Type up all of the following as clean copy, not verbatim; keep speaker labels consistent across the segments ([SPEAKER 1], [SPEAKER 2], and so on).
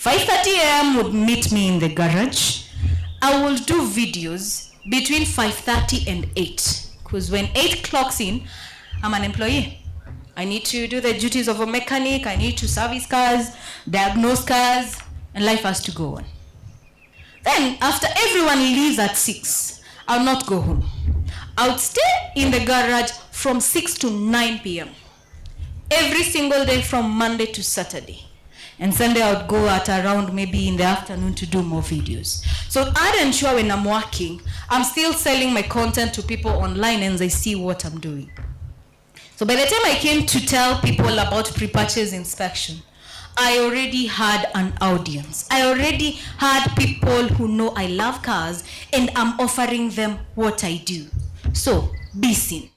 [SPEAKER 1] 5:30 a.m. would meet me in the garage. I will do videos between 5:30 and 8. Because when 8 clocks in, I'm an employee. I need to do the duties of a mechanic. I need to service cars, diagnose cars, and life has to go on. Then, after everyone leaves at 6, I'll not go home. I'll stay in the garage from 6 to 9 p.m. every single day from Monday to Saturday. And Sunday I would go at around maybe in the afternoon to do more videos. So I'd ensure when I'm working, I'm still selling my content to people online and they see what I'm doing. So by the time I came to tell people about pre-purchase inspection, I already had an audience. I already had people who know I love cars and I'm offering them what I do. So be seen.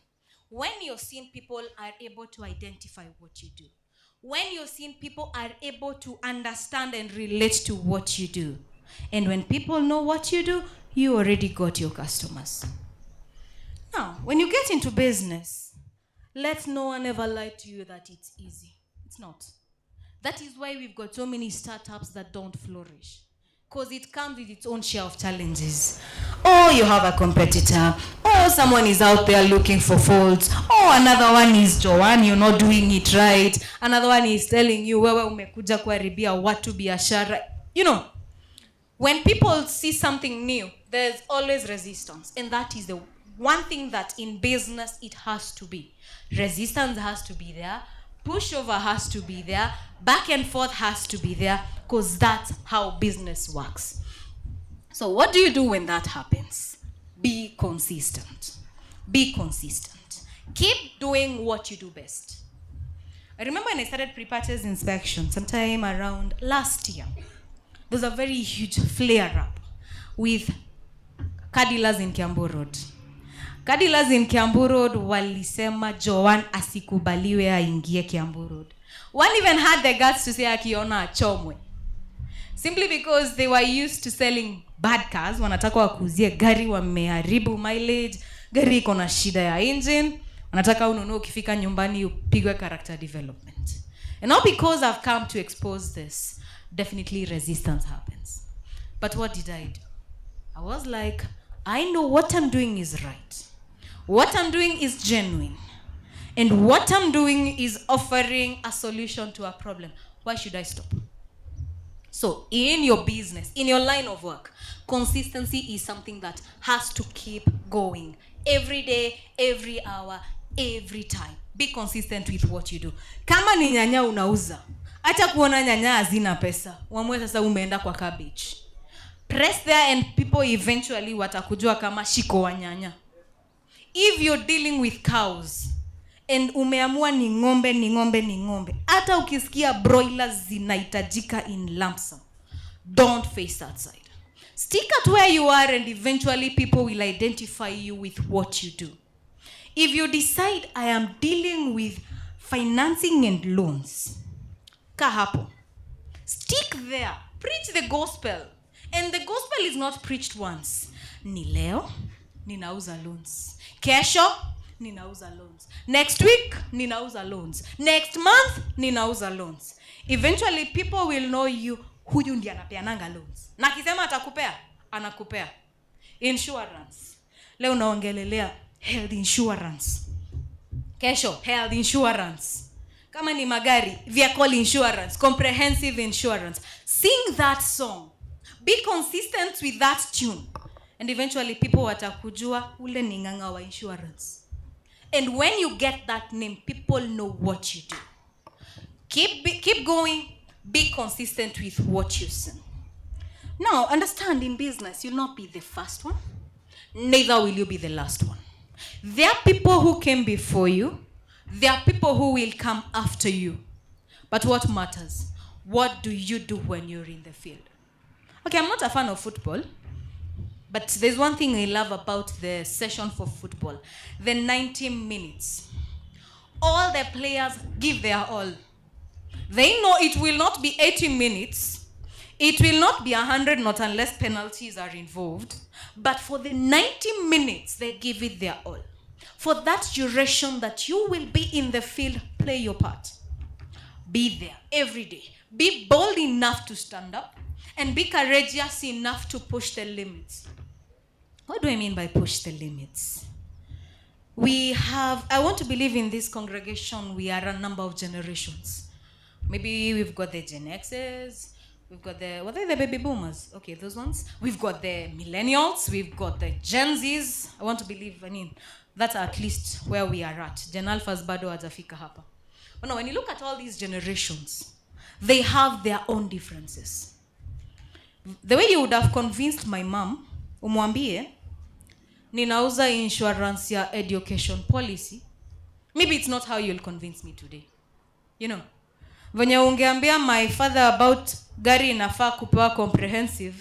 [SPEAKER 1] When you're seen, people are able to identify what you do. When you're seen, people are able to understand and relate to what you do. And when people know what you do, you already got your customers. Now, when you get into business, let no one ever lie to you that it's easy. It's not. That is why we've got so many startups that don't flourish. Because it comes with its own share of challenges. Oh, you have a competitor. Oh, someone is out there looking for faults. Oh, another one is Joanne, you're not doing it right. Another one is telling you, wewe umekuja kuharibia watu biashara. You know, when people see something new, there's always resistance. And that is the one thing that in business it has to be. Resistance has to be there. Pushover has to be there. Back and forth has to be there. Because that's how business works. So what do you do when that happens? Be consistent. Be consistent. Keep doing what you do best. I remember when I started pre-purchase inspection sometime around last year. There was a very huge flare-up with car dealers in Kiambu Road. Car dealers in Kiambu Road walisema Joanne asikubaliwe aingie Kiambu Road. One even had the guts to say akiona achomwe. Simply because they were used to selling bad cars. Wanataka wakuzie gari wameharibu mileage, gari iko na shida ya engine. Wanataka ununue ukifika nyumbani upigwe character development. And not because I've come to expose this, definitely resistance happens. But what did I do? I was like, I know what I'm doing is right. What I'm doing is genuine. And what I'm doing is offering a solution to a problem. Why should I stop? So in your business, in your line of work, consistency is something that has to keep going. Every day, every hour, every time. Be consistent with what you do. Kama ni nyanya unauza, acha kuona nyanya hazina pesa. Uamue sasa umeenda kwa cabbage. Press there and people eventually watakujua kama shiko wa nyanya. If you're dealing with cows, and umeamua ni ngombe, hata ukisikia broilers zinahitajika in lump sum, don't face that side. Stick at where you are and eventually people will identify you with what you do. If you decide I am dealing with financing and loans, ka hapo. Stick there. Preach the gospel. And the gospel is not preached once. Ni leo, ninauza loans. Kesho, ninauza loans. Next week, ninauza loans. Next month, ninauza loans. Eventually, people will know you, huyu ndiye anapeananga loans. Na kisema atakupea, anakupea. Insurance. Leo naongelelea health insurance. Kesho, health insurance. Kama ni magari, vehicle insurance, comprehensive insurance. Sing that song. Be consistent with that tune. And eventually people watakujua ule ni nganga wa insurance. And when you get that name, people know what you do. Keep going. Be consistent with what you sing. Now, understand in business, you'll not be the first one. Neither will you be the last one. There are people who came before you. There are people who will come after you. But what matters? What do you do when you're in the field? Okay, I'm not a fan of football. But there's one thing I love about the session for football. The 90 minutes. All the players give their all. They know it will not be 80 minutes. It will not be 100, not unless penalties are involved. But for the 90 minutes, they give it their all. For that duration that you will be in the field, play your part. Be there every day. Be bold enough to stand up and be courageous enough to push the limits. What do I mean by push the limits? I want to believe in this congregation, we are a number of generations. Maybe we've got the Gen X's, we've got what are the baby boomers? Okay, those ones. We've got the millennials, we've got the Gen Z's. I want to believe, that's at least where we are at. Gen Alpha's bado hajafika hapa. But now, when you look at all these generations, they have their own differences. The way you would have convinced my mom, umwambie, ninauza insurance ya education policy, maybe it's not how you'll convince me today. Venye ungeambia my father about gari inafaa kupewa comprehensive,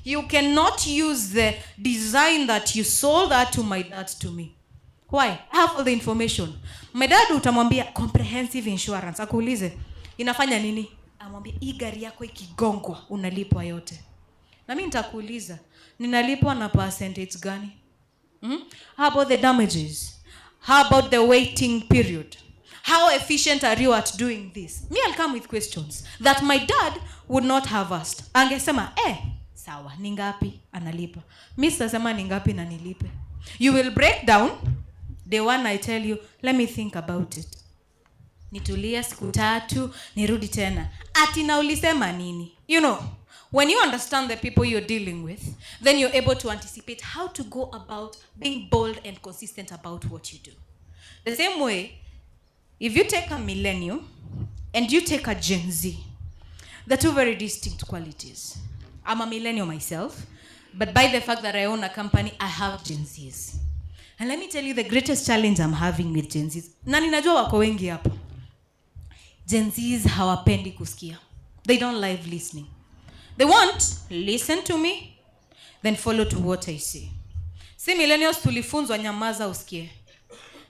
[SPEAKER 1] you cannot use the design that you sold that to my dad to me. Why? I have all the information. My dad utamwambia comprehensive insurance. Akuulize, inafanya nini? Amwambia, hii gari yako ikigongwa unalipwa yote. Na mimi nitakuuliza, ninalipwa na percentage gani? How about the damages? How about the waiting period? How efficient are you at doing this? Me, I'll come with questions that my dad would not have asked. Angesema, sawa, ningapi analipa. Mimi sasema ningapi na nilipe. You will break down. The one I tell you, let me think about it. Nitulia siku 3, nirudi tena. Ati na ulisema nini? When you understand the people you're dealing with, then you're able to anticipate how to go about being bold and consistent about what you do. The same way, if you take a millennium and you take a Gen Z, they're two very distinct qualities. I'm a millennial myself, but by the fact that I own a company, I have Gen Zs. And let me tell you the greatest challenge I'm having with Gen Zs. Na ninajua wako wengi hapo. Gen Zs hawapendi kusikia. They don't like listening. They want, listen to me, then follow to what I say. Si millennials tulifunzwa nyamaza usikie.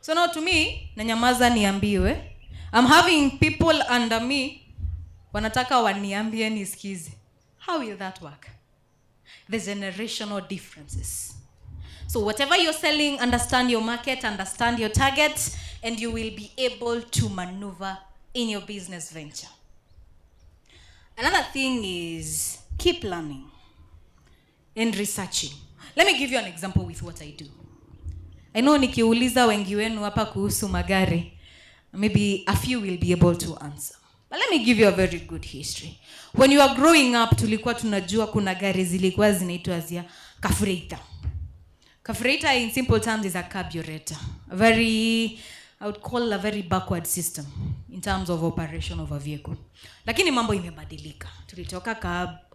[SPEAKER 1] So now to me, na nyamaza niambiwe. I'm having people under me, wanataka waniambie nisikize. How will that work? The generational differences. So whatever you're selling, understand your market, understand your targets, and you will be able to maneuver in your business venture. Another thing is keep learning and researching. Let me give you an example with what I do. I know nikiuliza wengi wenu hapa kuhusu magari, maybe a few will be able to answer. But let me give you a very good history. When you are growing up, tulikuwa tunajua kuna gari zilikuwa zinaitwa zia carburetor. Carburetor in simple terms is a carburetor. I would call a very backward system in terms of operation of a vehicle. Lakini mambo imebadilika. Tulitoka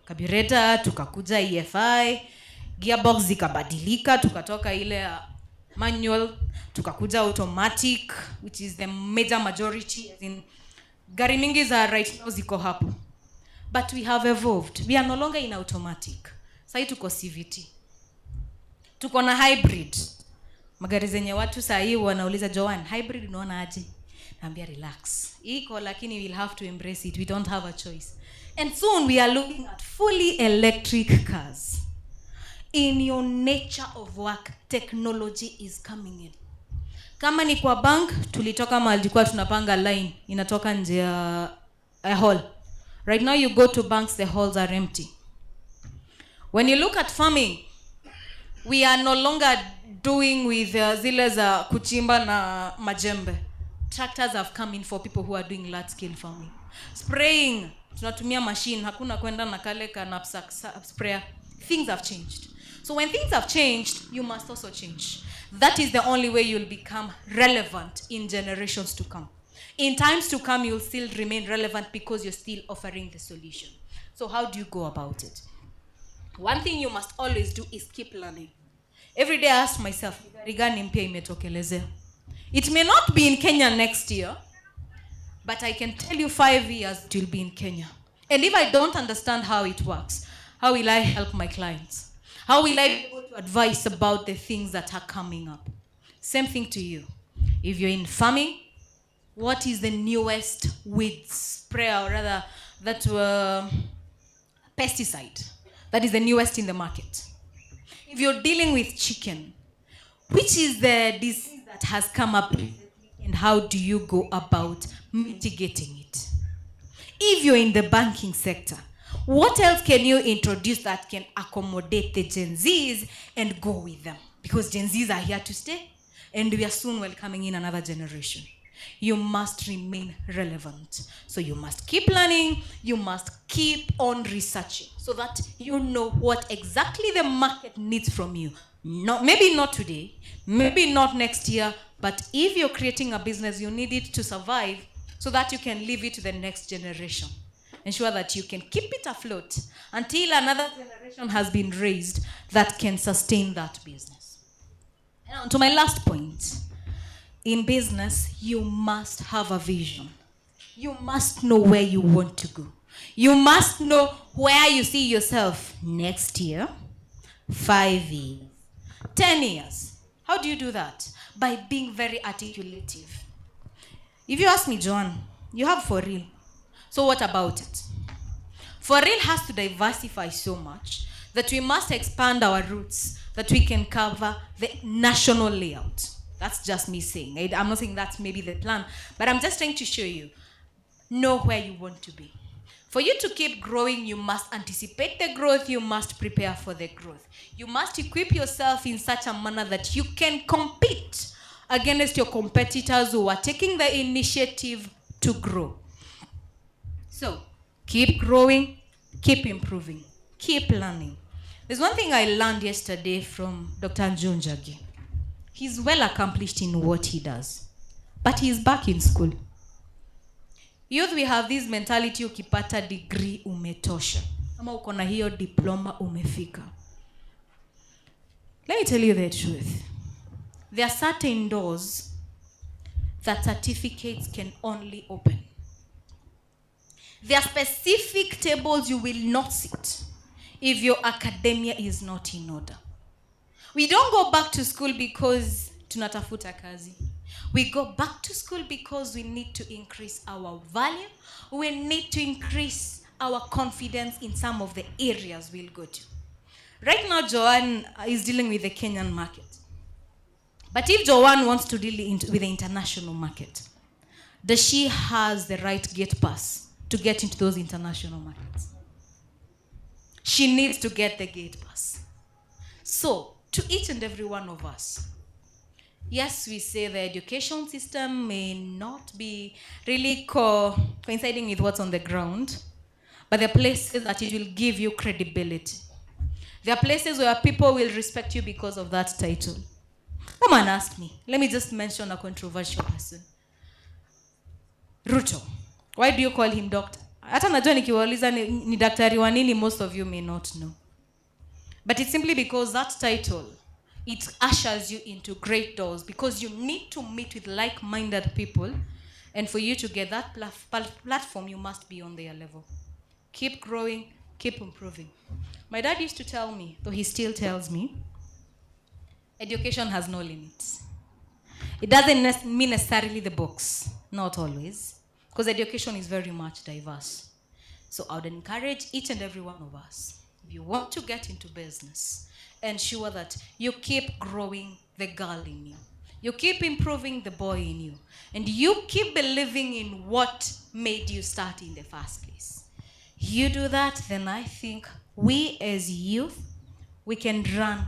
[SPEAKER 1] carburetor, tukakuja EFI, gearbox zikabadilika, tukatoka ile manual, tukakuja automatic, which is the major majority. As in, gari mingi za right now ziko hapo. But we have evolved. We are no longer in automatic. Sasa tuko CVT. Tuko na hybrid. Magari zenye watu saa hii wanauliza Joan, hybrid unaona aje? Naambia relax. Iko lakini we'll have to embrace it. We don't have a choice. And soon we are looking at fully electric cars. In your nature of work, technology is coming in. Kama ni kwa bank, tulitoka mahali tulikuwa tunapanga line, inatoka nje ya hall. Right now you go to banks, the halls are empty. When you look at farming, we are no longer doing with zile za kuchimba na majembe. Tractors have come in for people who are doing large scale farming. Spraying, tunatumia machine, hakuna kwenda na kale ka knapsack sprayer. Things have changed. So when things have changed, you must also change. That is the only way you'll become relevant in generations to come. In times to come, you'll still remain relevant because you're still offering the solution. So how do you go about it? One thing you must always do is keep learning. Every day I ask myself, it may not be in Kenya next year, but I can tell you 5 years it will be in Kenya. And if I don't understand how it works, how will I help my clients? How will I be able to advise about the things that are coming up? Same thing to you. If you're in farming, what is the newest weed sprayer, or rather that pesticide that is the newest in the market? If you're dealing with chicken, which is the disease that has come up and how do you go about mitigating it? If you're in the banking sector, what else can you introduce that can accommodate the Gen Zs and go with them? Because Gen Zs are here to stay, and we are soon welcoming in another generation. You must remain relevant. So you must keep learning, you must keep on researching so that you know what exactly the market needs from you. Maybe not today, maybe not next year, but if you're creating a business, you need it to survive so that you can leave it to the next generation. Ensure that you can keep it afloat until another generation has been raised that can sustain that business. And to my last point, in business, you must have a vision. You must know where you want to go. You must know where you see yourself next year, 5 years, 10 years. How do you do that? By being very articulative. If you ask me, Joanne, you have For Real. So what about it? For Real has to diversify so much that we must expand our roots, that we can cover the national layout. That's just me saying. I'm not saying that's maybe the plan, but I'm just trying to show you. Know where you want to be. For you to keep growing, you must anticipate the growth. You must prepare for the growth. You must equip yourself in such a manner that you can compete against your competitors who are taking the initiative to grow. So, keep growing, keep improving, keep learning. There's one thing I learned yesterday from Dr. Njunjagi. He's well accomplished in what he does, but he's back in school. Youth, we have this mentality, ukipata degree umetosha, ama uko na hiyo diploma umefika. Let me tell you the truth. There are certain doors that certificates can only open. There are specific tables you will not sit if your academia is not in order. We don't go back to school because tunatafuta kazi. We go back to school because we need to increase our value. We need to increase our confidence in some of the areas we'll go to. Right now, Joanne is dealing with the Kenyan market. But if Joanne wants to deal with the international market, does she has the right gate pass to get into those international markets? She needs to get the gate pass. So, to each and every one of us, yes, we say the education system may not be really coinciding with what's on the ground, but there are places that it will give you credibility. There are places where people will respect you because of that title. Come and ask me. Let me just mention a controversial person. Ruto. Why do you call him doctor? Hata najua nikiwauliza ni daktari wa nini, most of you may not know. But it's simply because that title, it ushers you into great doors because you need to meet with like-minded people, and for you to get that platform, you must be on their level. Keep growing, keep improving. My dad used to tell me, though he still tells me, education has no limits. It doesn't mean necessarily the books, not always, because education is very much diverse. So I would encourage each and every one of us, if you want to get into business, ensure that you keep growing the girl in you. You keep improving the boy in you. And you keep believing in what made you start in the first place. You do that, then I think we as youth, we can run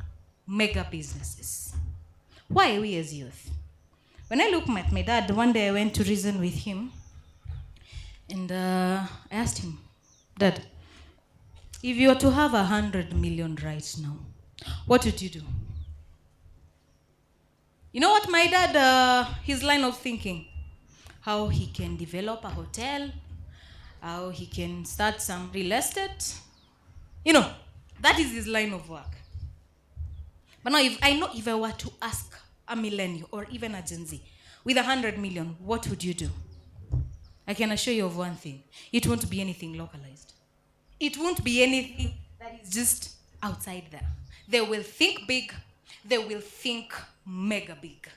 [SPEAKER 1] mega businesses. Why we as youth? When I look at my dad, one day I went to reason with him, and I asked him, Dad, if you were to have 100 million right now, what would you do? You know what my dad, his line of thinking? How he can develop a hotel, how he can start some real estate. You know, that is his line of work. But now, if I were to ask a millennial or even a Gen Z, with 100 million, what would you do? I can assure you of one thing. It won't be anything localized. It won't be anything that is just outside there. They will think big. They will think mega big.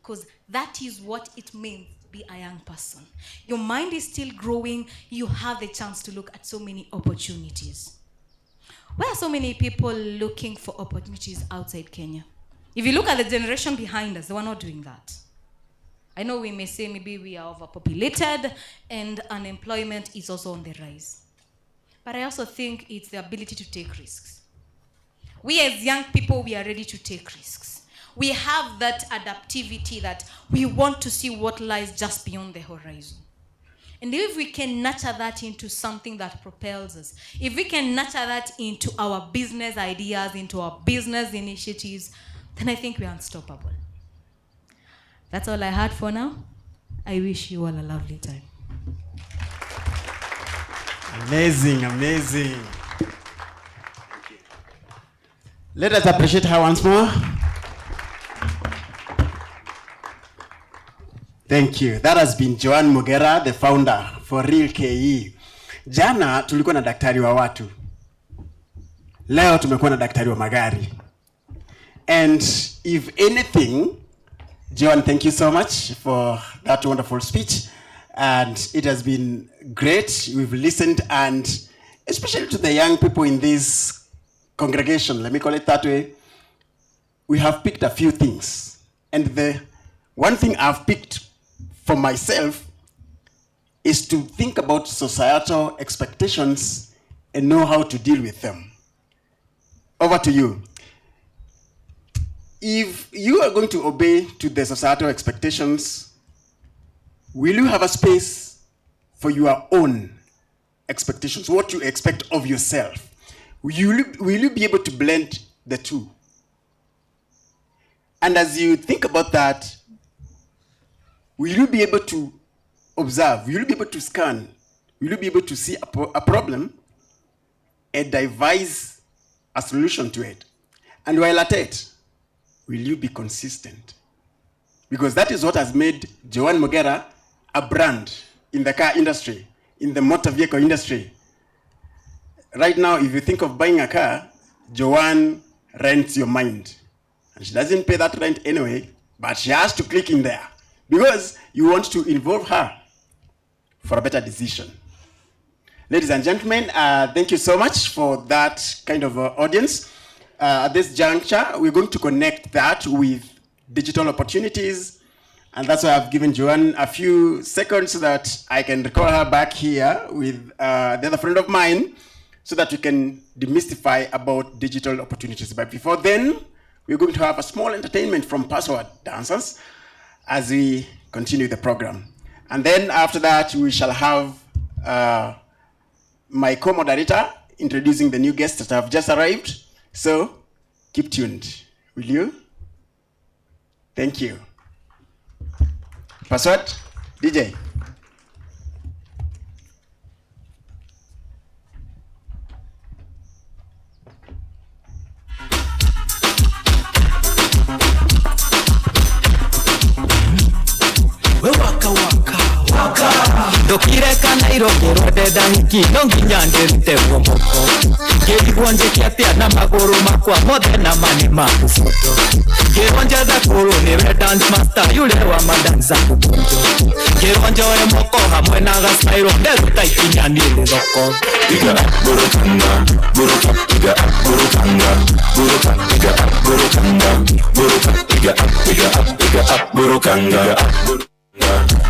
[SPEAKER 1] Because that is what it means to be a young person. Your mind is still growing. You have the chance to look at so many opportunities. Why are so many people looking for opportunities outside Kenya? If you look at the generation behind us, they were not doing that. I know we may say maybe we are overpopulated and unemployment is also on the rise. But I also think it's the ability to take risks. We as young people, we are ready to take risks. We have that adaptivity that we want to see what lies just beyond the horizon. And if we can nurture that into something that propels us, if we can nurture that into our business ideas, into our business initiatives, then I think we're unstoppable. That's all I had for now. I wish you all a lovely time.
[SPEAKER 2] Amazing, amazing. Thank you. Let us appreciate her once more. Thank you. That has been Joan Mogera, the founder for Real KE. Jana tulikuwa na daktari wa watu. Leo tumekuwa na daktari wa magari. And if anything, Joan, thank you so much for that wonderful speech. And it has been great. We've listened, and especially to the young people in this congregation, let me call it that way, we have picked a few things. And the one thing I've picked for myself is to think about societal expectations and know how to deal with them. Over to you. If you are going to obey to the societal expectations, will you have a space for your own expectations, what you expect of yourself? Will you be able to blend the two? And as you think about that, will you be able to observe? Will you be able to scan? Will you be able to see a problem and devise a solution to it? And while at it, will you be consistent? Because that is what has made Joan Mogera a brand in the car industry, in the motor vehicle industry. Right now, if you think of buying a car, Joan rents your mind. And she doesn't pay that rent anyway, but she has to click in there because you want to involve her for a better decision. Ladies and gentlemen, thank you so much for that kind of audience. At this juncture, we're going to connect that with digital opportunities. And that's why I've given Joan a few seconds so that I can recall her back here with the other friend of mine so that we can demystify about digital opportunities. But before then, we're going to have a small entertainment from password dancers as we continue the program. And then after that, we shall have my co-moderator introducing the new guests that have just arrived. So keep tuned, will you? Thank you. Password, DJ.
[SPEAKER 3] Dokire kana irogero deda hiki nonginya ndirute moko ngirigwanje kiatia na maguru makwa mothe na mani makufoto ngirwanje thakuru niwe dance master yule wa madanza kubunjo ngirwanje we moko hamwe na gasairo nderuta ikinya nile thoko iga burukanga buruka iga burukanga buruka iga burukanga buruka iga burukanga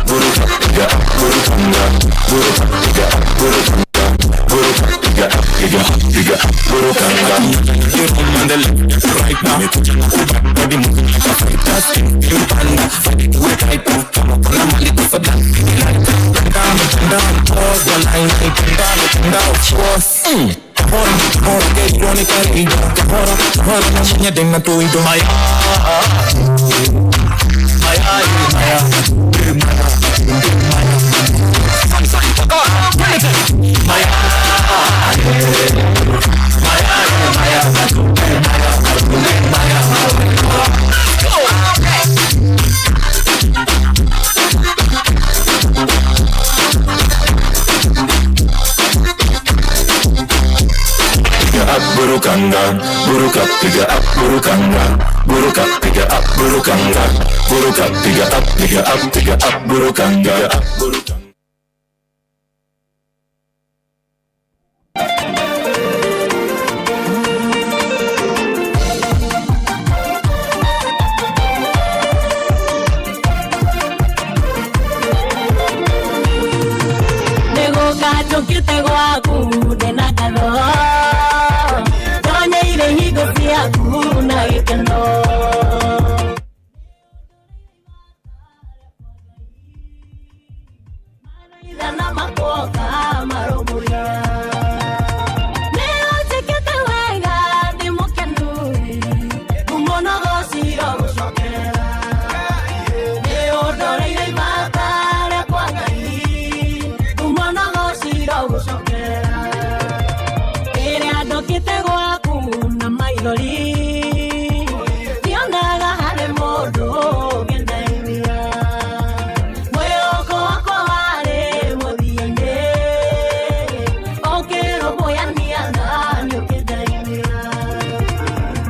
[SPEAKER 3] buruka iga burukanga buruka iga burukanga buruka iga burukanga you're on the left right now body moving like a fighter you panda fight with right now come up on a mali to for that down pause the line down force Hora que irónica hora na minha denga tu ido maya burukanga buruka piga up burukanga buruka piga up burukanga buruka piga up burukanga burukanga
[SPEAKER 4] Nyokite gwaku na maithori Dionaga hare modo gendaimia Mweyoko wako wale mothienge Okero boya nianga nyokedaimia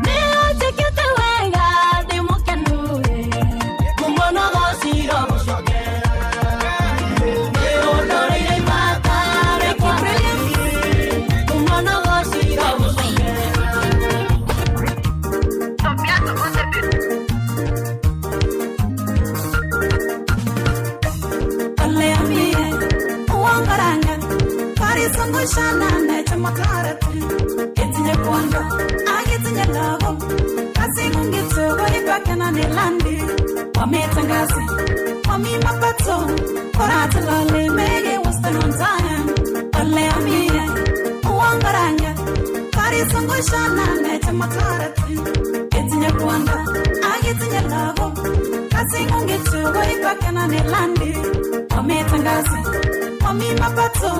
[SPEAKER 4] Neotekete wega demokenure Kumono gosiro bushokera Neodoreire matare kibrili Kumono gosiro bushokera Ole amie uongaranga Karisungu shana necha makarate Etinye kondo agitinye lago Kasi kungito Goribakena nilandi Wametangazi Wami mapato Korata lale mege wasted on time Ole amie uongaranga Karisungu shana necha makarate Etinye kondo agitinye lago Kasi kungito Goribakena nilandi Wametangazi Wami mapato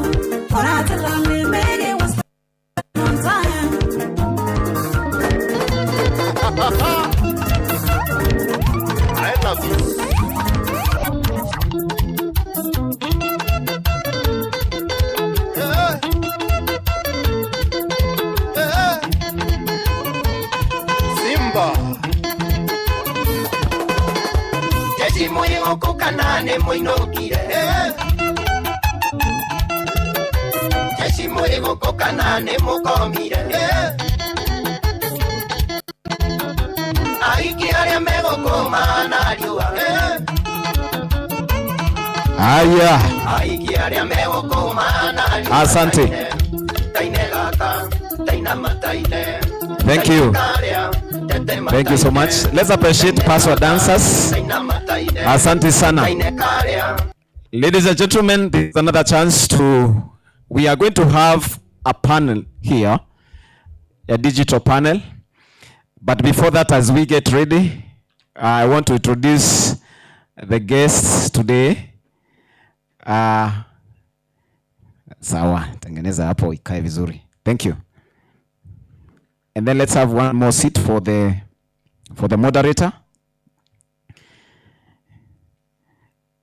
[SPEAKER 4] Korata lale mege wasted on time
[SPEAKER 2] I love you. Simba.
[SPEAKER 5] Jeshi moyo kukanane moinokire Jeshi moyo kukanane mokomire Aiki aria mego koma na riua
[SPEAKER 6] Aya,
[SPEAKER 5] Aiki aria mego koma na riua
[SPEAKER 6] asante.
[SPEAKER 5] Taine gaka, taina mataine
[SPEAKER 6] Thank you. Thank you so much. Let's appreciate Pastor dancers. Asante sana. Ladies and gentlemen, this is another chance we are going to have a panel here, a digital panel. But before that, as we get ready, I want to introduce the guests today. Sawa, tengeneza hapo ikae vizuri. Thank you. And then let's have one more seat for the moderator.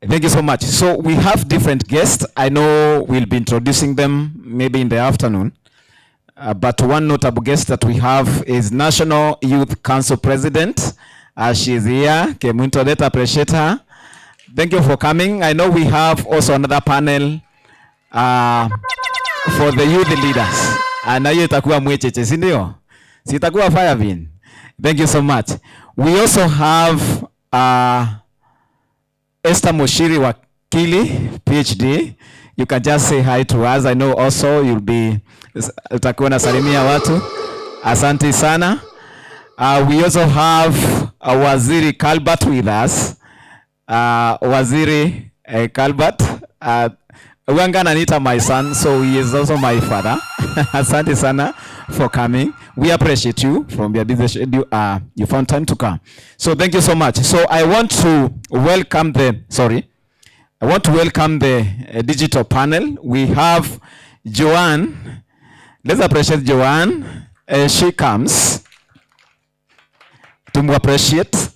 [SPEAKER 6] Thank you so much. So we have different guests. I know we'll be introducing them maybe in the afternoon. But one notable guest that we have is National Youth Council President. She's here. Kemunto, let's appreciate her. Thank you for coming. I know we have also another panel for the youth leaders. Na hiyo itakuwa mwecheche, si ndio? Sitakuwa fire bin. Thank you so much. We also have Esther Moshiri Wakili, PhD. You can just say hi to us. I know also utakuwa na salimia watu. Asante sana. We also have Waziri Kalbat with us. Waziri Kalbat. Wangana Anita, my son, so he is also my father. Asante sana for coming. We appreciate you from your busy schedule. You found time to come. So thank you so much. So I want to welcome the digital panel. We have Joanne. Let's appreciate Joanne. She comes. To appreciate.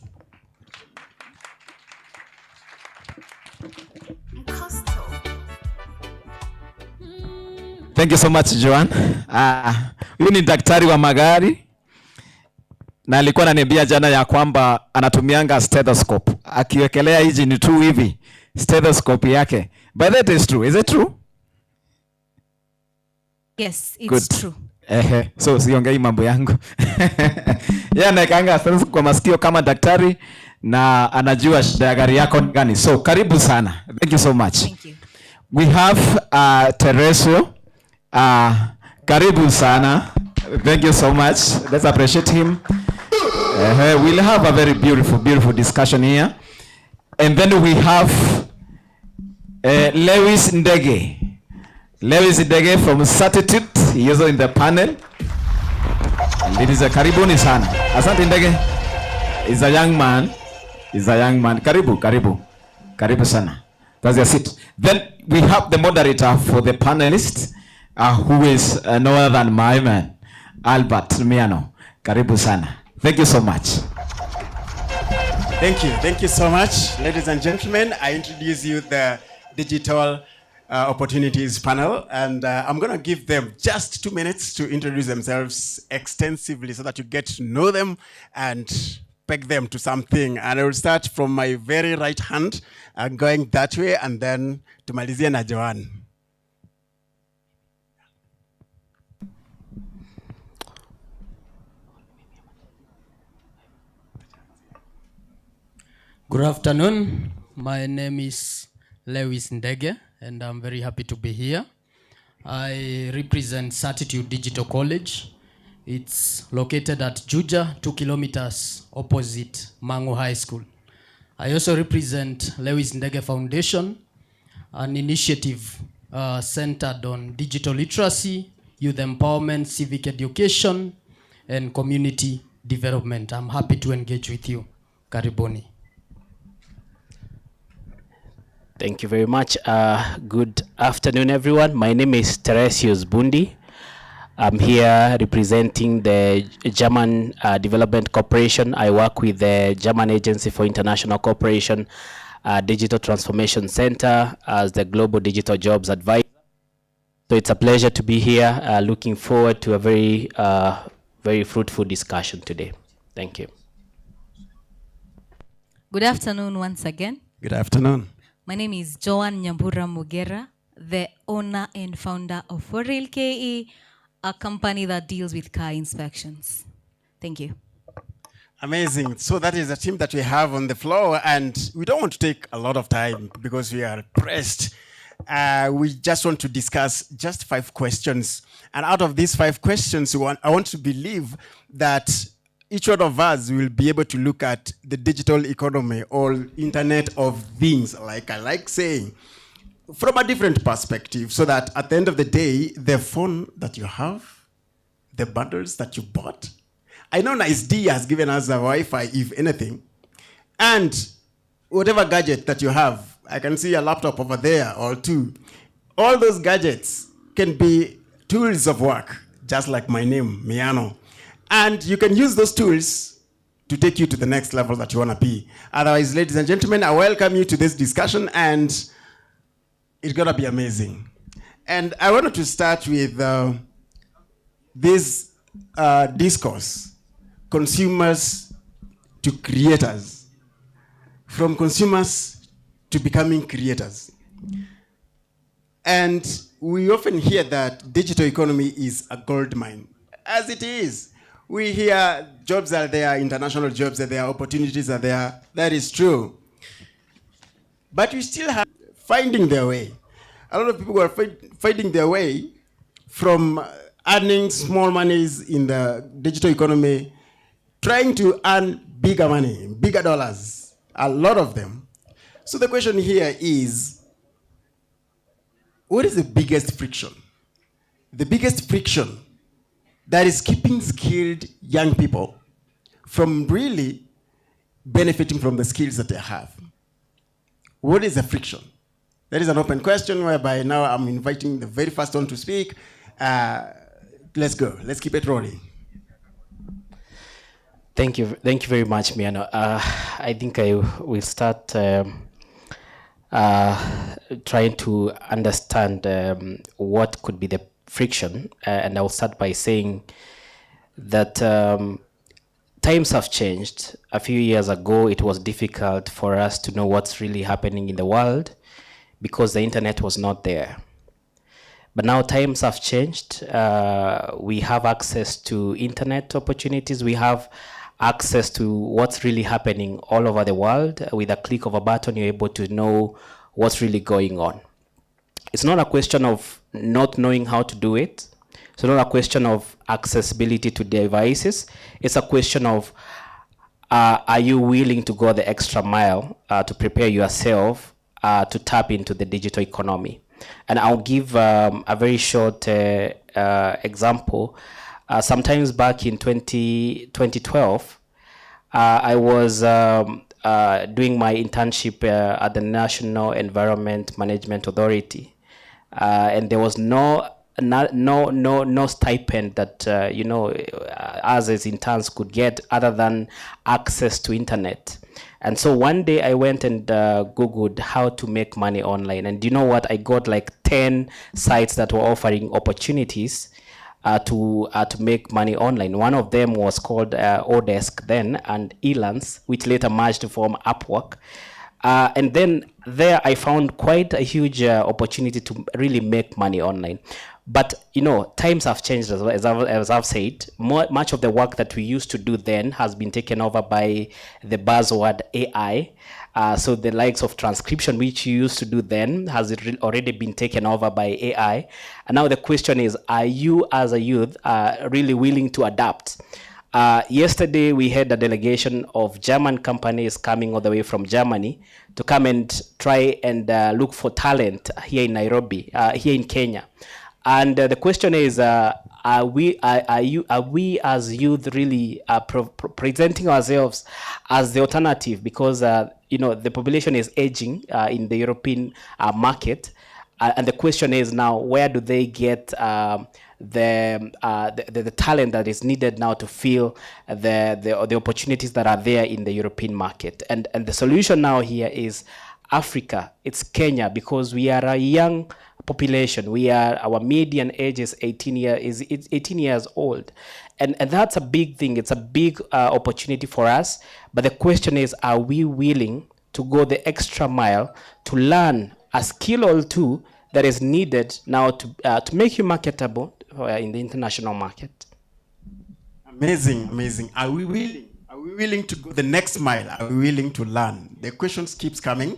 [SPEAKER 6] Thank you so much, Joanne. Huyu ni daktari wa magari na alikuwa ananiambia jana ya kwamba anatumianga stethoscope. Akiwekelea hizi ni tu hivi stethoscope yake. By that is true. Is it true?
[SPEAKER 1] Yes, it's
[SPEAKER 6] Good.
[SPEAKER 1] true.
[SPEAKER 6] So siongei mambo yangu. Yeye anaekanga stethoscope kwa masikio kama daktari na anajua shida ya gari yako gani. So karibu sana. Thank you so much.
[SPEAKER 1] Thank you.
[SPEAKER 6] We have Tereso. Karibu sana. Thank you so much. Let's appreciate him. We'll have a very beautiful discussion here. And then we have Lewis Ndege. Lewis Ndege from Certitude. He is also in the panel. And it is a karibuni sana. Asante Ndege. He's a young man. Karibu sana. That's your seat. Then we have the moderator for the panelists, who is no other than my man. Albert Miano. Karibu sana. Thank you so much.
[SPEAKER 2] Thank you so much, ladies and gentlemen. I introduce you the digital opportunities panel, and I'm going to give them just 2 minutes to introduce themselves extensively so that you get to know them and peg them to something. And I will start from my very right hand, going that way, and then to Malizia na Joanne.
[SPEAKER 7] Good afternoon. My name is Lewis Ndege, and I'm very happy to be here. I represent Certitude Digital College. It's located at Juja, 2 kilometers opposite Mangu High School. I also represent Lewis Ndege Foundation, an initiative centered on digital literacy, youth empowerment, civic education, and community development. I'm happy to engage with you. Karibuni.
[SPEAKER 8] Thank you very much. Good afternoon, everyone. My name is Teresius Bundi. I'm here representing the German Development Corporation. I work with the German Agency for International Cooperation Digital Transformation Center as the Global Digital Jobs Advisor. So it's a pleasure to be here. Looking forward to a very fruitful discussion today. Thank you.
[SPEAKER 1] Good afternoon once again.
[SPEAKER 2] Good afternoon.
[SPEAKER 1] My name is Joan Nyambura Mugera, the owner and founder of For Real KE, a company that deals with car inspections. Thank you.
[SPEAKER 2] Amazing. So that is the team that we have on the floor, and we don't want to take a lot of time because we are pressed. We just want to discuss just 5 questions. And out of these 5 questions, I want to believe that each one of us will be able to look at the digital economy or Internet of Things, like I like saying, from a different perspective, so that at the end of the day, the phone that you have, the bundles that you bought, I know Nice D has given us a Wi-Fi, if anything, and whatever gadget that you have, I can see a laptop over there or 2. All those gadgets can be tools of work, just like my name, Miano. And you can use those tools to take you to the next level that you want to be. Otherwise, ladies and gentlemen, I welcome you to this discussion, and it's going to be amazing. And I wanted to start with this discourse, consumers to creators, from consumers to becoming creators. And we often hear that digital economy is a gold mine, as it is. We hear jobs are there, international jobs are there, opportunities are there. That is true. But we still have finding their way. A lot of people are finding their way from earning small monies in the digital economy, trying to earn bigger money, bigger dollars, a lot of them. So the question here is, what is the biggest friction? The biggest friction that is keeping skilled young people from really benefiting from the skills that they have. What is the friction? That is an open question whereby now I'm inviting the very first one to speak. Let's go. Let's keep it rolling.
[SPEAKER 8] Thank you very much, Miano. I think I will start trying to understand what could be the friction, and I'll start by saying that times have changed. A few years ago, it was difficult for us to know what's really happening in the world because the internet was not there. But now times have changed. We have access to internet opportunities. We have access to what's really happening all over the world. With a click of a button, you're able to know what's really going on. It's not a question of not knowing how to do it. It's not a question of accessibility to devices. It's a question of are you willing to go the extra mile to prepare yourself to tap into the digital economy? And I'll give a very short example. Sometimes back in 2012, I was doing my internship at the National Environment Management Authority. And there was no no stipend that us as interns could get other than access to internet. And so one day I went and Googled how to make money online. And you know what? I got like 10 sites that were offering opportunities to make money online. One of them was called Odesk then, and Elance, which later merged to form Upwork. And then there I found quite a huge opportunity to really make money online. But times have changed as I've said. Much of the work that we used to do then has been taken over by the buzzword AI. So the likes of transcription, which you used to do then, has already been taken over by AI. And now the question is, are you as a youth really willing to adapt? Yesterday, we had a delegation of German companies coming all the way from Germany to come and try and look for talent here in Nairobi, here in Kenya. And the question is, are we as youth really presenting ourselves as the alternative? Because the population is aging in the European market, and the question is now, where do they get the talent that is needed now to fill the opportunities that are there in the European market? And the solution now here is Africa. It's Kenya, because we are a young population. Our median age is 18 years old, and that's a big thing. It's a big opportunity for us. But the question is, are we willing to go the extra mile to learn a skill or two that is needed now to make you marketable in the international market?
[SPEAKER 2] Amazing. Are we willing to go the next mile? Are we willing to learn? The questions keeps coming.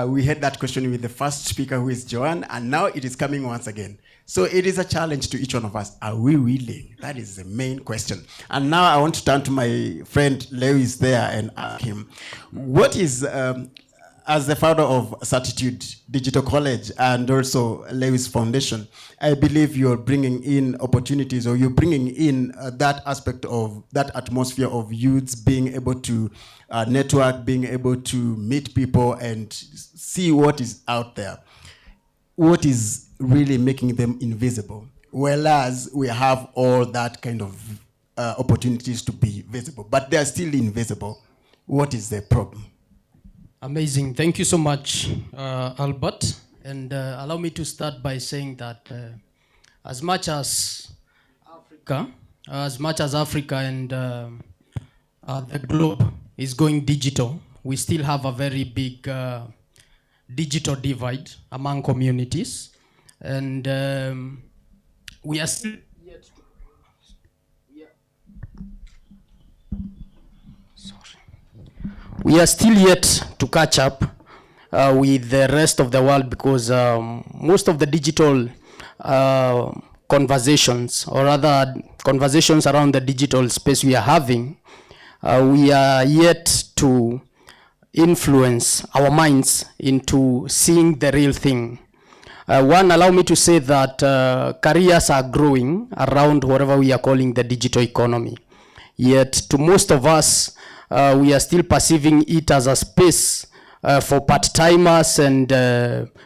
[SPEAKER 2] We had that question with the first speaker, who is Joanne, and now it is coming once again. So it is a challenge to each one of us. Are we willing? That is the main question. And now I want to turn to my friend Lewis there and ask him, what is, as the founder of Certitude Digital College and also Lewis Foundation, I believe you're bringing in opportunities, or you're bringing in that aspect of that atmosphere of youths being able to network, being able to meet people and see what is out there. What is really making them invisible? Whereas we have all that kind of opportunities to be visible, but they are still invisible. What is the problem?
[SPEAKER 7] Amazing. Thank you so much, Albert. And allow me to start by saying that as much as Africa and the globe is going digital, we still have a very big digital divide among communities. And we are still yet to... We are still yet to catch up with the rest of the world, because most of the digital conversations, or rather conversations around the digital space we are having, we are yet to influence our minds into seeing the real thing. One, allow me to say that careers are growing around whatever we are calling the digital economy. Yet to most of us, we are still perceiving it as a space for part-timers and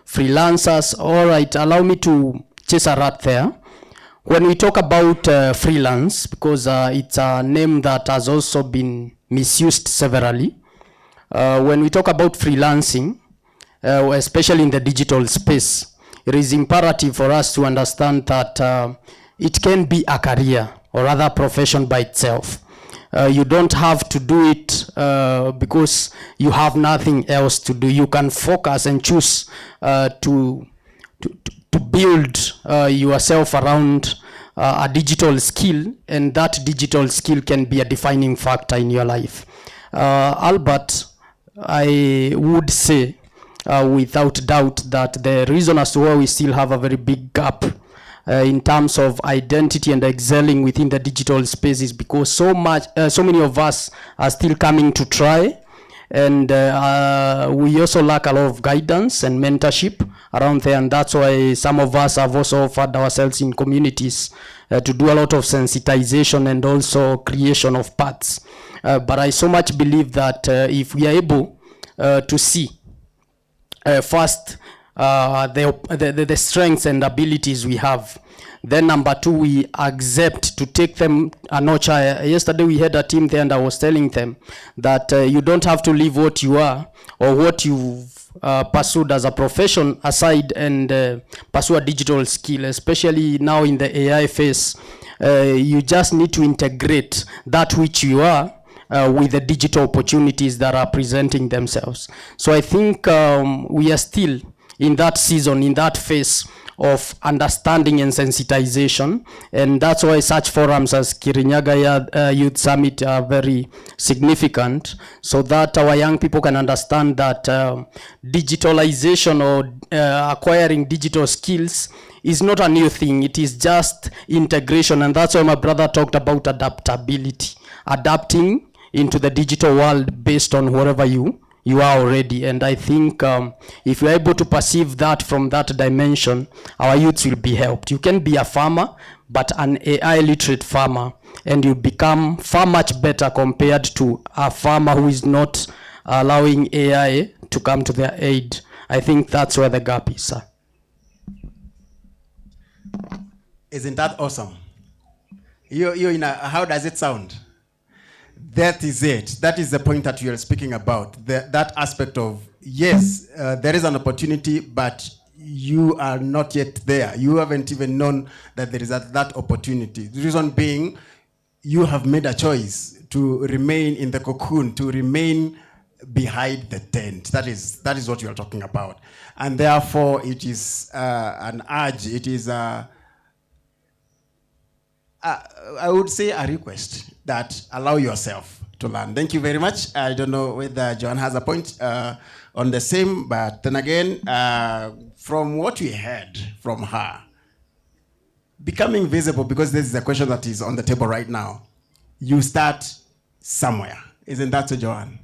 [SPEAKER 7] freelancers. All right, allow me to chase a rat there. When we talk about freelance, because it's a name that has also been misused severally. When we talk about freelancing, especially in the digital space, it is imperative for us to understand that it can be a career, or rather a profession by itself. You don't have to do it because you have nothing else to do. You can focus and choose to build yourself around a digital skill, and that digital skill can be a defining factor in your life. Albert, I would say without doubt that the reason as to why we still have a very big gap in terms of identity and excelling within the digital space is because so many of us are still coming to try, and we also lack a lot of guidance and mentorship around there, and that's why some of us have also offered ourselves in communities to do a lot of sensitization and also creation of paths. But I so much believe that if we are able to see first the strengths and abilities we have, Then number two, we accept to take them a notch higher. Yesterday we had a team there and I was telling them that you don't have to leave what you are or what you've pursued as a profession aside and pursue a digital skill, especially now in the AI phase. You just need to integrate that which you are with the digital opportunities that are presenting themselves. So I think we are still in that season, in that phase of understanding and sensitization, and that's why such forums as Kirinyaga Youth Summit are very significant, so that our young people can understand that digitalization or acquiring digital skills is not a new thing. It is just integration, and that's why my brother talked about adaptability, adapting into the digital world based on wherever you are already. And I think if you're able to perceive that from that dimension, our youths will be helped. You can be a farmer, but an AI literate farmer, and you become far much better compared to a farmer who is not allowing AI to come to their aid. I think that's where the gap is, sir.
[SPEAKER 2] Isn't that awesome? How does it sound? That is it. That is the point that you are speaking about. That aspect of, yes, there is an opportunity, but you are not yet there. You haven't even known that there is that opportunity. The reason being, you have made a choice to remain in the cocoon, to remain behind the tent. That is what you are talking about. And therefore, it is an urge. It is I would say a request that allow yourself to learn. Thank you very much. I don't know whether Joan has a point on the same, but then again, from what we heard from her, becoming visible, because this is a question that is on the table right now, you start somewhere. Isn't that so, Joan?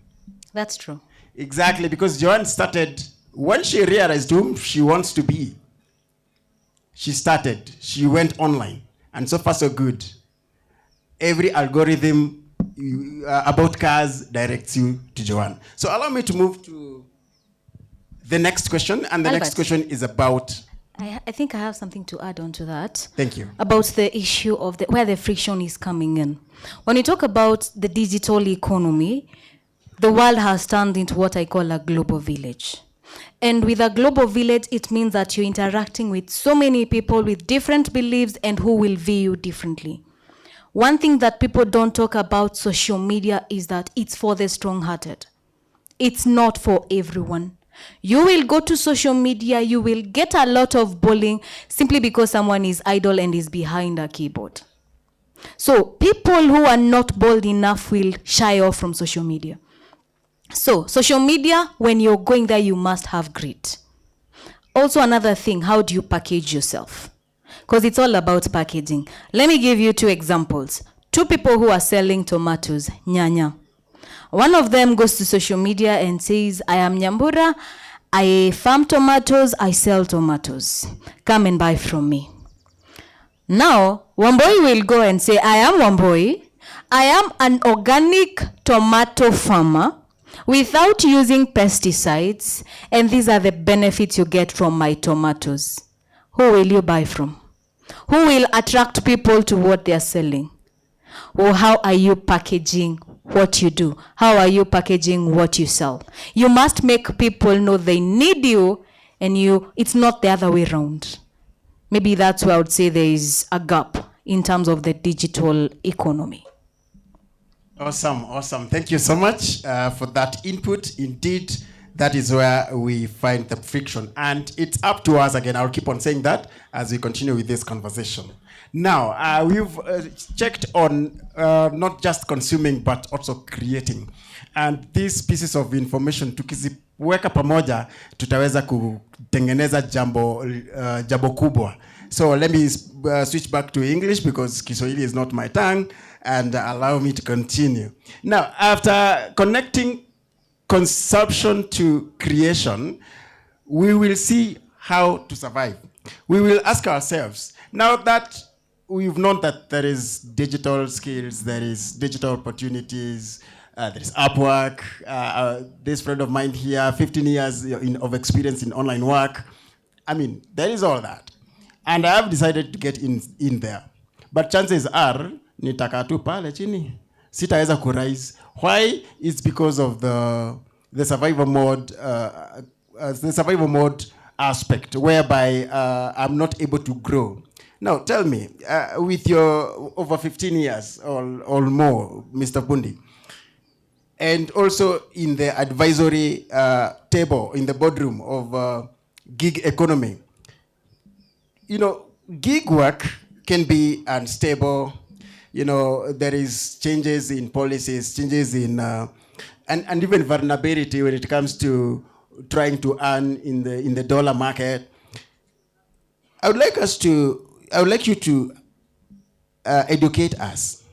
[SPEAKER 1] That's true.
[SPEAKER 2] Exactly, because Joan started, when she realized whom she wants to be, she started, she went online. And so far, so good. Every algorithm about cars directs you to Joanne. So allow me to move to the next question. And the next question is about...
[SPEAKER 1] I think I have something to add on to that.
[SPEAKER 2] Thank you.
[SPEAKER 1] About the issue of where the friction is coming in. When you talk about the digital economy, the world has turned into what I call a global village. And with a global village, it means that you're interacting with so many people with different beliefs and who will view you differently. One thing that people don't talk about social media is that it's for the strong-hearted. It's not for everyone. You will go to social media, you will get a lot of bullying simply because someone is idle and is behind a keyboard. So people who are not bold enough will shy off from social media. So, social media, when you're going there, you must have grit. Also, another thing, how do you package yourself? Because it's all about packaging. Let me give you two examples. Two people who are selling tomatoes, nyanya. One of them goes to social media and says, I am Nyambura, I farm tomatoes, I sell tomatoes. Come and buy from me. Now, Wamboi will go and say, I am Wamboi, I am an organic tomato farmer, without using pesticides, and these are the benefits you get from my tomatoes. Who will you buy from? Who will attract people to what they are selling? Or how are you packaging what you do? How are you packaging what you sell? You must make people know they need you, and it's not the other way around. Maybe that's where I would say there is a gap in terms of the digital economy.
[SPEAKER 2] Awesome, awesome. Thank you so much for that input. Indeed, that is where we find the friction. And it's up to us, again, I'll keep on saying that as we continue with this conversation. Now, we've checked on not just consuming, but also creating. And these pieces of information, tukiziweka pamoja, tutaweza kutengeneza jambo kubwa. So let me switch back to English because Kiswahili is not my tongue, and allow me to continue. Now, after connecting consumption to creation, we will see how to survive. We will ask ourselves, now that we've known that there is digital skills, there is digital opportunities, there is Upwork, this friend of mine here, 15 years of experience in online work. I mean, there is all that. And I have decided to get in there. But chances are, nitaka tu pale chini. Sitaweza kurise. Why? It's because of the survival mode, aspect, whereby I'm not able to grow. Now, tell me, with your over 15 years or more, Mr. Bundi, and also in the advisory table, in the boardroom of gig economy, you know, gig work can be unstable. You know, there is changes in policies, changes in, and even vulnerability when it comes to trying to earn in the dollar market. I would like you to educate us.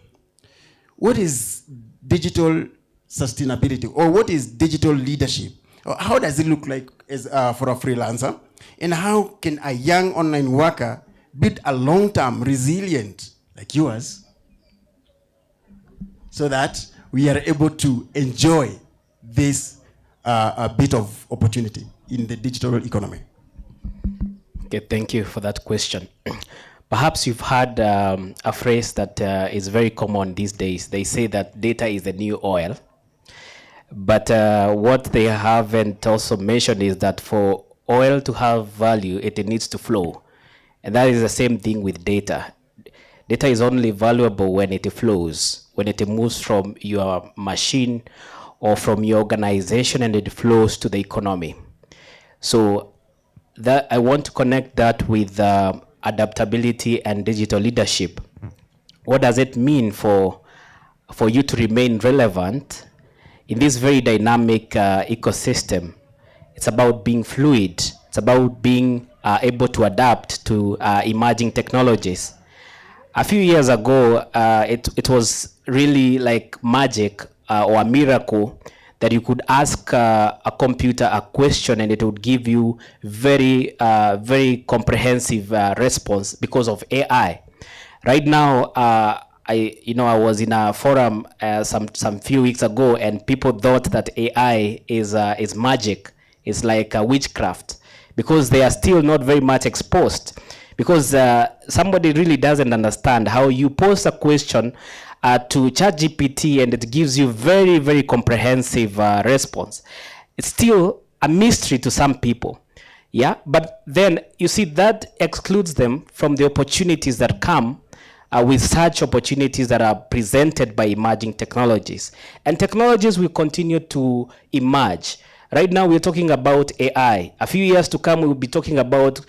[SPEAKER 2] What is digital sustainability, or what is digital leadership? Or how does it look like as for a freelancer? And how can a young online worker build a long-term resilient like yours so that we are able to enjoy this bit of opportunity in the digital economy?
[SPEAKER 8] Okay, thank you for that question. Perhaps you've heard a phrase that is very common these days. They say that data is the new oil. But what they haven't also mentioned is that for oil to have value, it needs to flow. And that is the same thing with data. Data is only valuable when it flows, when it moves from your machine or from your organization and it flows to the economy. So that I want to connect that with adaptability and digital leadership. What does it mean for you to remain relevant in this very dynamic ecosystem? It's about being fluid. It's about being able to adapt to emerging technologies. A few years ago, it was really like magic or a miracle that you could ask a computer a question and it would give you very comprehensive response because of AI. Right now, I was in a forum some few weeks ago, and people thought that AI is magic. It's like a witchcraft, because they are still not very much exposed. Because somebody really doesn't understand how you pose a question to ChatGPT and it gives you very comprehensive response. It's still a mystery to some people. Yeah, but then you see that excludes them from the opportunities that come with such opportunities that are presented by emerging technologies. And technologies will continue to emerge. Right now, we're talking about AI. A few years to come, we'll be talking about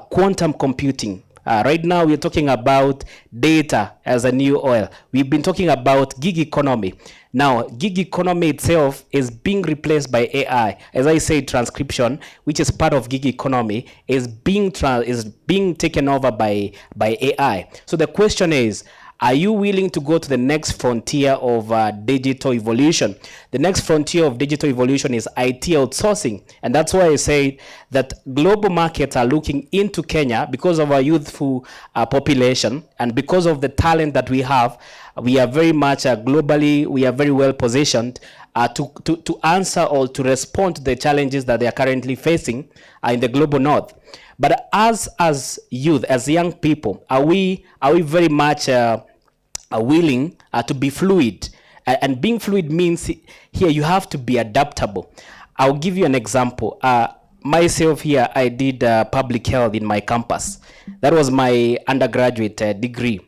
[SPEAKER 8] quantum computing. Right now, we're talking about data as a new oil. We've been talking about gig economy. Now, gig economy itself is being replaced by AI. As I say, transcription, which is part of gig economy, is being taken over by AI. So the question is, are you willing to go to the next frontier of digital evolution? The next frontier of digital evolution is IT outsourcing. And that's why I say that global markets are looking into Kenya because of our youthful population and because of the talent that we have. We are very much globally, we are very well positioned to answer or to respond to the challenges that they are currently facing in the global north. But as youth, as young people, are we very much willing to be fluid? And being fluid means here you have to be adaptable. I'll give you an example. Myself here, I did public health in my campus. That was my undergraduate degree.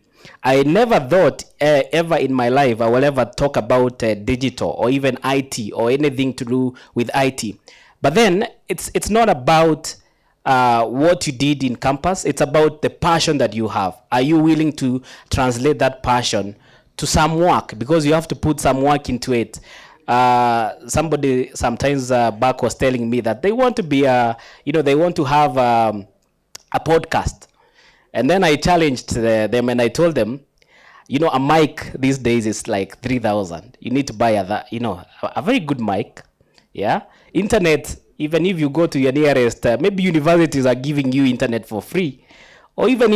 [SPEAKER 8] I never thought ever in my life I will ever talk about digital or even IT or anything to do with IT. But then it's not about what you did in campus. It's about the passion that you have. Are you willing to translate that passion to some work? Because you have to put some work into it. Somebody sometimes back was telling me that they want to be they want to have a podcast. And then I challenged them and I told them, a mic these days is like 3,000. You need to buy a very good mic. Yeah. Internet, even if you go to your nearest, maybe universities are giving you internet for free, or even